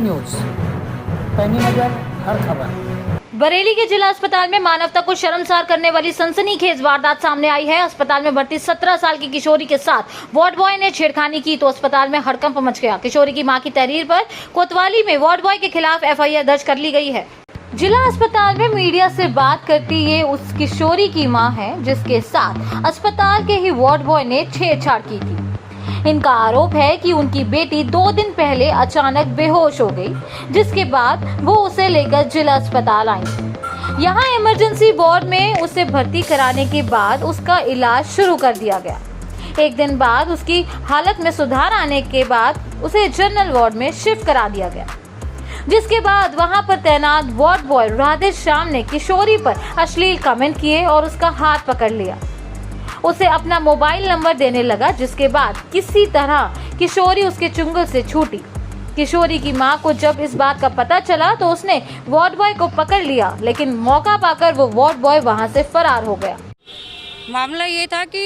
One news, पैनी नजर हर खबर। बरेली के जिला अस्पताल में मानवता को शर्मसार करने वाली सनसनीखेज वारदात सामने आई है। अस्पताल में भर्ती 17 साल की किशोरी के साथ वार्ड बॉय ने छेड़खानी की तो अस्पताल में हड़कंप मच गया। किशोरी की मां की तहरीर पर कोतवाली में वार्ड बॉय के खिलाफ एफआईआर दर्ज कर ली गई है। जिला अस्पताल में मीडिया से बात करती ये उस किशोरी की मां है जिसके साथ अस्पताल के ही वार्ड बॉय ने छेड़छाड़ की थी। इनका आरोप है कि उनकी बेटी 2 दिन पहले अचानक बेहोश हो गई, जिसके बाद वो उसे लेकर जिला अस्पताल आई। यहाँ इमरजेंसी वार्ड में उसे भर्ती कराने के बाद उसका इलाज शुरू कर दिया गया। एक दिन बाद उसकी हालत में सुधार आने के बाद उसे जनरल वार्ड में शिफ्ट करा दिया गया, जिसके बाद वहां पर तैनात वार्ड बॉय राधे श्याम ने किशोरी पर अश्लील कमेंट किए और उसका हाथ पकड़ लिया। उसे अपना मोबाइल नंबर देने लगा, जिसके बाद किसी तरह किशोरी उसके चुंगल से छूटी। किशोरी की मां को जब इस बात का पता चला तो उसने वार्ड बॉय को पकड़ लिया, लेकिन मौका पाकर वो वार्ड बॉय वहां से फरार हो गया। मामला ये था कि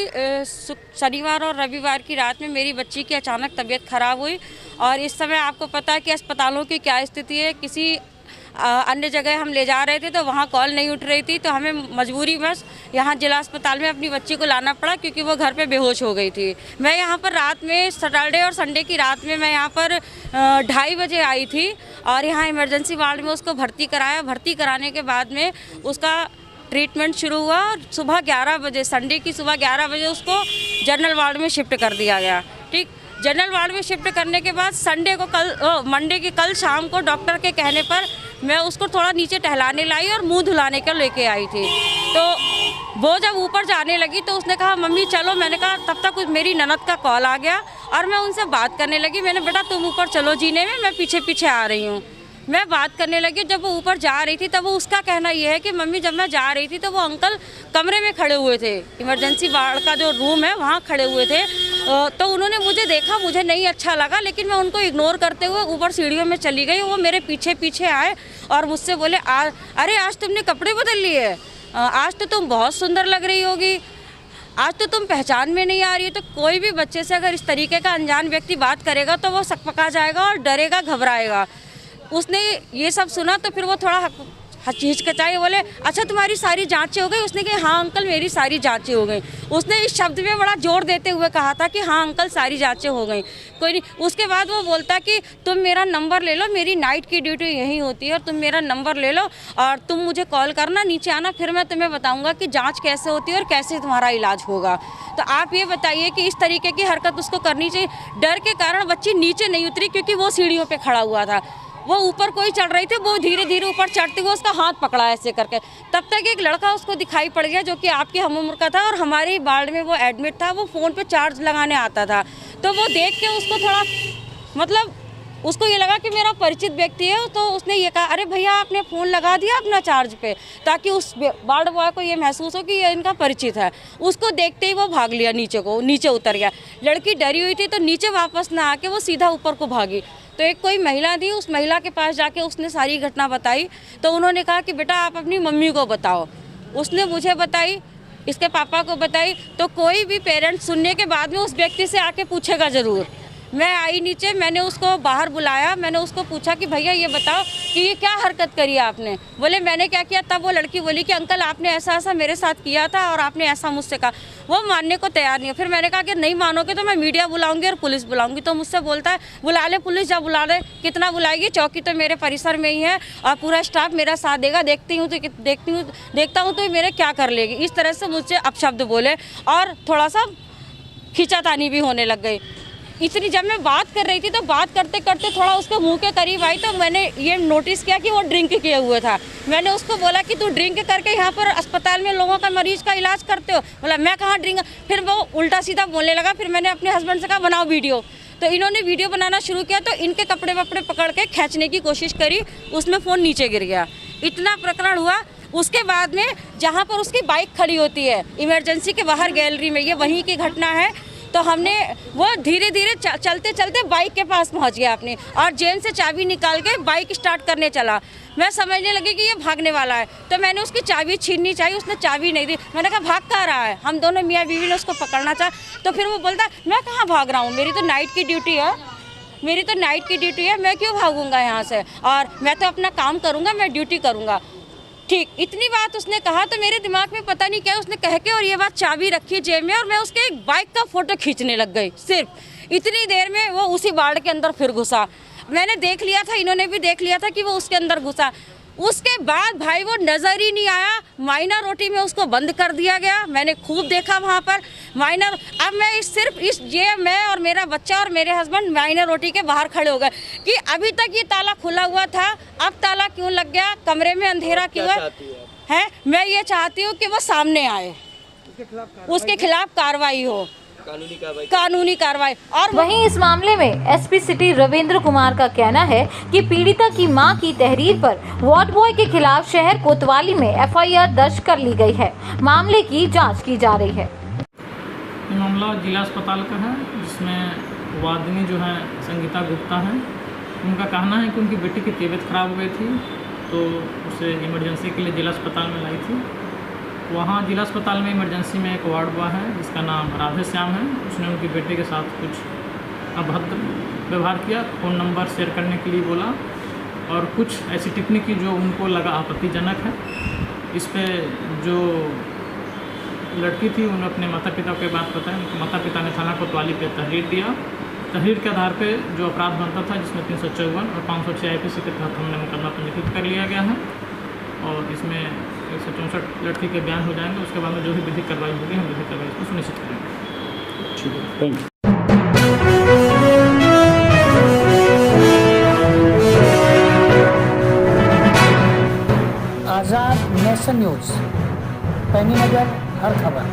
शनिवार और रविवार की रात में मेरी बच्ची की अचानक तबीयत खराब हुई और इस समय आपको पता है कि अस्पतालों की क्या स्थिति है। किसी अन्य जगह हम ले जा रहे थे तो वहाँ कॉल नहीं उठ रही थी, तो हमें मजबूरी बस यहाँ जिला अस्पताल में अपनी बच्ची को लाना पड़ा क्योंकि वो घर पे बेहोश हो गई थी। मैं यहाँ पर रात में सैटरडे और संडे की रात में मैं यहाँ पर 2:30 बजे आई थी और यहाँ इमरजेंसी वार्ड में उसको भर्ती कराया। भर्ती कराने के बाद में उसका ट्रीटमेंट शुरू हुआ और सुबह 11 बजे, संडे की सुबह 11 बजे उसको जनरल वार्ड में शिफ्ट कर दिया गया। ठीक, जनरल वार्ड में शिफ्ट करने के बाद संडे को मंडे की कल शाम को डॉक्टर के कहने पर मैं उसको थोड़ा नीचे टहलाने लाई और मुंह धुलाने के लेके आई थी। तो वो जब ऊपर जाने लगी तो उसने कहा मम्मी चलो। मैंने कहा तब तक मेरी ननद का कॉल आ गया और मैं उनसे बात करने लगी। मैंने बेटा तुम ऊपर चलो जीने में, मैं पीछे पीछे आ रही हूँ। मैं बात करने लगी। जब वो ऊपर जा रही थी तब वो उसका कहना ये है कि मम्मी जब मैं जा रही थी तो वो अंकल कमरे में खड़े हुए थे, इमरजेंसी वार्ड का जो रूम है वहाँ खड़े हुए थे। तो उन्होंने मुझे देखा, मुझे नहीं अच्छा लगा, लेकिन मैं उनको इग्नोर करते हुए ऊपर सीढ़ियों में चली गई। वो मेरे पीछे पीछे आए और मुझसे बोले अरे आज तुमने कपड़े बदल लिए, आज तो तुम बहुत सुंदर लग रही होगी, आज तो तुम पहचान में नहीं आ रही है। तो कोई भी बच्चे से अगर इस तरीके का अनजान व्यक्ति बात करेगा तो वो सकपका जाएगा और डरेगा, घबराएगा। उसने ये सब सुना तो फिर वो थोड़ा हिचकिचाई, बोले अच्छा तुम्हारी सारी जांचें हो गई। उसने कहा हाँ अंकल मेरी सारी जांचें हो गई। उसने इस शब्द में बड़ा जोर देते हुए कहा था कि हाँ अंकल सारी जांचें हो गई। कोई नहीं, उसके बाद वो बोलता कि तुम मेरा नंबर ले लो, मेरी नाइट की ड्यूटी यहीं होती है और तुम मेरा नंबर ले लो और तुम मुझे कॉल करना, नीचे आना, फिर मैं तुम्हें बताऊँगा कि जाँच कैसे होती है और कैसे तुम्हारा इलाज होगा। तो आप ये बताइए कि इस तरीके की हरकत उसको करनी चाहिए। डर के कारण बच्ची नीचे नहीं उतरी क्योंकि वो सीढ़ियों पर खड़ा हुआ था। वो ऊपर कोई चढ़ रही थी, वो धीरे धीरे ऊपर चढ़ते हुए उसका हाथ पकड़ा ऐसे करके। तब तक एक लड़का उसको दिखाई पड़ गया जो कि आपकी हम उम्र का था और हमारे वार्ड में वो एडमिट था। वो फ़ोन पे चार्ज लगाने आता था, तो वो देख के उसको थोड़ा मतलब उसको ये लगा कि मेरा परिचित व्यक्ति है। तो उसने ये कहा अरे भैया आपने फ़ोन लगा दिया अपना चार्ज पे, ताकि उस वार्ड बॉय को ये महसूस हो कि ये इनका परिचित है। उसको देखते ही वो भाग लिया, नीचे उतर गया। लड़की डरी हुई थी तो नीचे वापस ना आके वो सीधा ऊपर को भागी। तो एक कोई महिला थी, उस महिला के पास जाके उसने सारी घटना बताई। तो उन्होंने कहा कि बेटा आप अपनी मम्मी को बताओ। उसने मुझे बताई, इसके पापा को बताई। तो कोई भी पेरेंट्स सुनने के बाद में उस व्यक्ति से आके पूछेगा ज़रूर। मैं आई नीचे, मैंने उसको बाहर बुलाया, मैंने उसको पूछा कि भैया ये बताओ कि ये क्या हरकत करी आपने। बोले मैंने क्या किया। तब वो लड़की बोली कि अंकल आपने ऐसा ऐसा मेरे साथ किया था और आपने ऐसा मुझसे कहा। वो मानने को तैयार नहीं है। फिर मैंने कहा कि नहीं मानोगे तो मैं मीडिया बुलाऊंगी और पुलिस बुलाऊंगी। तो मुझसे बोलता है बुला ले पुलिस, जब बुला ले। कितना बुलाएगी, चौकी तो मेरे परिसर में ही है और पूरा स्टाफ मेरा साथ देगा। देखता हूँ तो मेरे क्या कर लेगी। इस तरह से मुझसे अपशब्द बोले और थोड़ा सा खींचातानी भी होने लग गई। इतनी जब मैं बात कर रही थी तो बात करते करते थोड़ा उसके मुंह के करीब आई तो मैंने ये नोटिस किया कि वो ड्रिंक किए हुए था। मैंने उसको बोला कि तू ड्रिंक करके यहाँ पर अस्पताल में लोगों का मरीज का इलाज करते हो। बोला मैं कहाँ ड्रिंक। फिर वो उल्टा सीधा बोलने लगा। फिर मैंने अपने हस्बैंड से कहा बनाओ वीडियो। तो इन्होंने वीडियो बनाना शुरू किया तो इनके कपड़े वपड़े पकड़ के खींचने की कोशिश करी, उसमें फ़ोन नीचे गिर गया। इतना प्रकरण हुआ। उसके बाद में जहाँ पर उसकी बाइक खड़ी होती है इमरजेंसी के बाहर गैलरी में, ये वहीं की घटना है। तो हमने वो धीरे धीरे चलते चलते बाइक के पास पहुंच गया अपने और जेब से चाबी निकाल के बाइक स्टार्ट करने चला। मैं समझने लगी कि ये भागने वाला है, तो मैंने उसकी चाबी छीननी चाहिए, उसने चाबी नहीं दी। मैंने कहा भाग कहाँ रहा है। हम दोनों मियाँ बीवी ने उसको पकड़ना चाहा, तो फिर वो बोलता मैं कहाँ भाग रहा हूँ, मेरी तो नाइट की ड्यूटी है, मेरी तो नाइट की ड्यूटी है, मैं क्यों भागूंगा यहाँ से, और मैं तो अपना काम करूँगा, मैं ड्यूटी करूँगा। ठीक, इतनी बात उसने कहा तो मेरे दिमाग में पता नहीं क्या उसने कह के और ये बात चाबी रखी जेब में, और मैं उसके एक बाइक का फ़ोटो खींचने लग गई। सिर्फ इतनी देर में वो उसी वार्ड के अंदर फिर घुसा। मैंने देख लिया था, इन्होंने भी देख लिया था कि वो उसके अंदर घुसा। उसके बाद भाई वो नज़र ही नहीं आया। माइनर रोटी में उसको बंद कर दिया गया। मैंने खूब देखा वहाँ पर माइनर। अब मैं सिर्फ ये मैं और मेरा बच्चा और मेरे हस्बैंड माइनर रोटी के बाहर खड़े हो गए कि अभी तक ये ताला खुला हुआ था, अब ताला क्यों लग गया, कमरे में अंधेरा क्यों है। मैं ये चाहती हूँ कि वो सामने आए, उसके खिलाफ कार्रवाई हो, कानूनी कार्रवाई। और वहीं इस मामले में एसपी सिटी रविंद्र कुमार का कहना है कि पीड़िता की मां की तहरीर पर वार्ड बॉय के खिलाफ शहर कोतवाली में एफआईआर दर्ज कर ली गई है। मामले की जांच की जा रही है। ये मामला जिला अस्पताल का है, जिसमें वार्डनी जो है संगीता गुप्ता है। उनका कहना है कि उनकी बेटी की तबीयत खराब हो गई थी, तो उसे इमरजेंसी के लिए जिला अस्पताल में लाई थी। वहाँ जिला अस्पताल में इमरजेंसी में एक वार्ड बॉय है जिसका नाम राधे श्याम है। उसने उनकी बेटी के साथ कुछ अभद्र व्यवहार किया, फ़ोन नंबर शेयर करने के लिए बोला और कुछ ऐसी टिप्पणी की जो उनको लगा आपत्तिजनक है। इस पे जो लड़की थी उन्होंने अपने माता पिता को बात बताई। उनके माता पिता ने थाना कोतवाली पे तहरीर दिया। तहरीर के आधार पे जो अपराध बनता था, जिसमें 354 और 506 IPC के तहत हमने मुकदमा पंजीकृत कर लिया गया है और इसमें 164 लड़की के बयान हो जाएंगे। उसके बाद में जो भी विधिक कार्रवाई होगी हम विधिक कार्रवाई को सुनिश्चित करेंगे। ठीक है, thank you. Azad nation news, पैनी नज़र हर खबर।